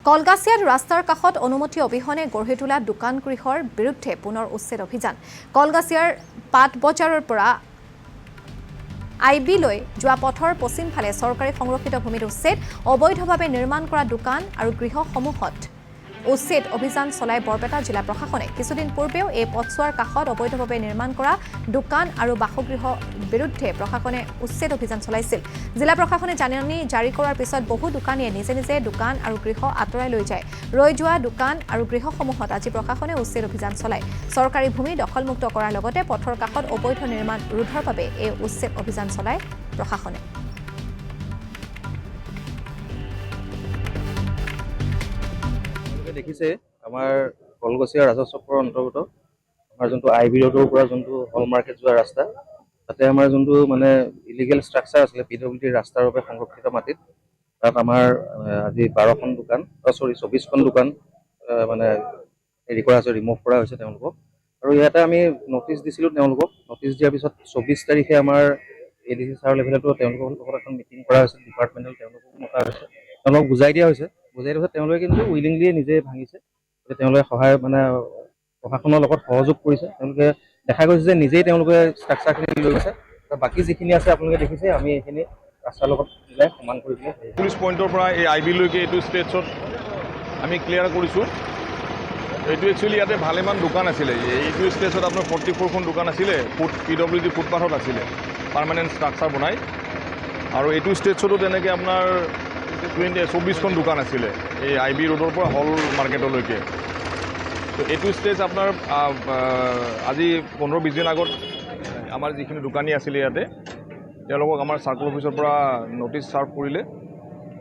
কলগাছিয়াত ৰাস্তাৰ কাষত অনুমতি অবিহনে গঢ়ি তোলা দোকান গৃহৰ বিৰুদ্ধে পুনৰ উচ্ছেদ অভিযান। কলগাছিয়াৰ পাট বজাৰৰ পৰা আইবিলৈ যোৱা পথৰ পশ্চিম ফালে চৰকাৰী সংৰক্ষিত ভূমিত উচ্ছেদ, অবৈধভাৱে নিৰ্মাণ কৰা দোকান আৰু গৃহসমূহত উচ্ছেদ অভিযান চলাই বৰপেটা জিলা প্ৰশাসনে। কিছুদিন পূৰ্বেও এই পথছোৱাৰ কাষত অবৈধভাৱে নিৰ্মাণ কৰা দোকান আৰু বাসগৃহৰ বিৰুদ্ধে প্ৰশাসনে উচ্ছেদ অভিযান চলাইছিল। জিলা প্ৰশাসনে জাননী জাৰি কৰাৰ পিছত বহু দোকানীয়ে নিজে নিজে দোকান আৰু গৃহ আঁতৰাই লৈ যায়। ৰৈ যোৱা দোকান আৰু গৃহসমূহত আজি প্ৰশাসনে উচ্ছেদ অভিযান চলায়। চৰকাৰী ভূমি দখলমুক্ত কৰাৰ লগতে পথৰ কাষত অবৈধ নিৰ্মাণ ৰোধৰ বাবে এই উচ্ছেদ অভিযান চলায় প্ৰশাসনে। দেখিছে আমাৰ কলগছিয়া ৰাজচক্ৰৰ অন্তৰ্গত আমাৰ যোনটো আইবি ৰোডৰ পৰা যোনটো হল মাৰ্কেট যোৱা ৰাস্তা, তাতে আমাৰ যোনটো মানে ইলিগেল ষ্ট্ৰাকচাৰ আছিলে পিডব্লিউডিৰ ৰাস্তাৰ বাবে সংৰক্ষিত মাটিত, তাত আমাৰ আজি 12খন দোকান 24খন দোকান মানে হেৰি কৰা হৈছে, ৰিমুভ কৰা হৈছে তেওঁলোকক। আৰু ইয়াতে আমি নটিচ দিছিলোঁ তেওঁলোকক। নটিচ দিয়াৰ পিছত 24 তাৰিখে আমাৰ এডিচি ছাৰৰ লেভেলতো তেওঁলোকৰ লগত এখন মিটিং কৰা হৈছে, ডিপাৰ্টমেণ্টেল তেওঁলোকক মতা হৈছে, তেওঁলোকক বুজাই দিয়া হৈছে। বুজাই দিয়া পিছত তেওঁলোকে কিন্তু উইলিংলিয়ে নিজে ভাঙিছে। তেওঁলোকে সহায় মানে প্ৰশাসনৰ লগত সহযোগ কৰিছে। তেওঁলোকে দেখা গৈছে যে নিজেই তেওঁলোকে ষ্ট্ৰাকচাৰখিনি লৈ গৈছে। বাকী যিখিনি আছে আপোনালোকে দেখিছে, আমি এইখিনি ৰাস্তাৰ লগত মিলাই সমান কৰি দিলে। পুলিচ পইণ্টৰ পৰা এই আইবিলৈকে এইটো ষ্টেজত আমি ক্লিয়াৰ কৰিছোঁ। এইটো একচুৱেলি ইয়াতে ভালেমান দোকান আছিলে। এইটো ষ্টেজত আপোনাৰ 44খন দোকান আছিলে, পিডব্লিউডি ফুটপাথত আছিলে পাৰ্মানেণ্ট ষ্ট্ৰাকচাৰ বনাই। আৰু এইটো ষ্টেজতো তেনেকৈ আপোনাৰ 24খন দোকান আছিলে এই আইবি ৰোডৰ পৰা হল মাৰ্কেটলৈকে। তো এইটো ষ্টেজ আপোনাৰ আজি 15-20 দিন আগত আমাৰ যিখিনি দোকানী আছিলে ইয়াতে, তেওঁলোকক আমাৰ চাৰ্কল অফিচৰ পৰা নটিচ চাৰ্ভ কৰিলে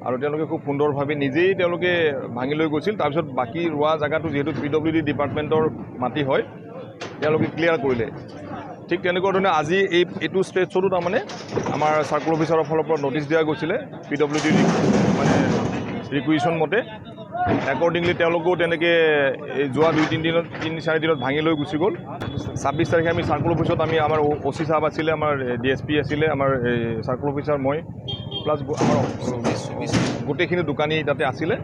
আৰু তেওঁলোকে খুব সুন্দৰভাৱে নিজেই তেওঁলোকে ভাঙি লৈ গৈছিল। তাৰপিছত বাকী ৰোৱা জেগাটো যিহেতু পিডব্লিউডি ডিপাৰ্টমেণ্টৰ মাটি হয়, তেওঁলোকে ক্লিয়াৰ কৰিলে। ঠিক তেনেকুৱা ধৰণে আজি এইটো ষ্টেজতো তাৰমানে আমাৰ চাৰ্কল অফিচাৰৰ ফালৰ পৰা নটিচ দিয়া গৈছিলে পিডব্লিউডি মানে ৰিকুৱেশ্যন মতে। একৰ্ডিংলি তেওঁলোকেও তেনেকৈ যোৱা 2-3 দিনত ভাঙি লৈ গুচি গ'ল। 26 তাৰিখে আমি চাৰ্কল অফিচত আমাৰ অ'চি চাহাব আছিলে, আমাৰ DSP আছিলে, আমাৰ চাৰ্কল অফিচাৰ মই, প্লাছ আমাৰ গোটেইখিনি দোকানী তাতে আছিলে।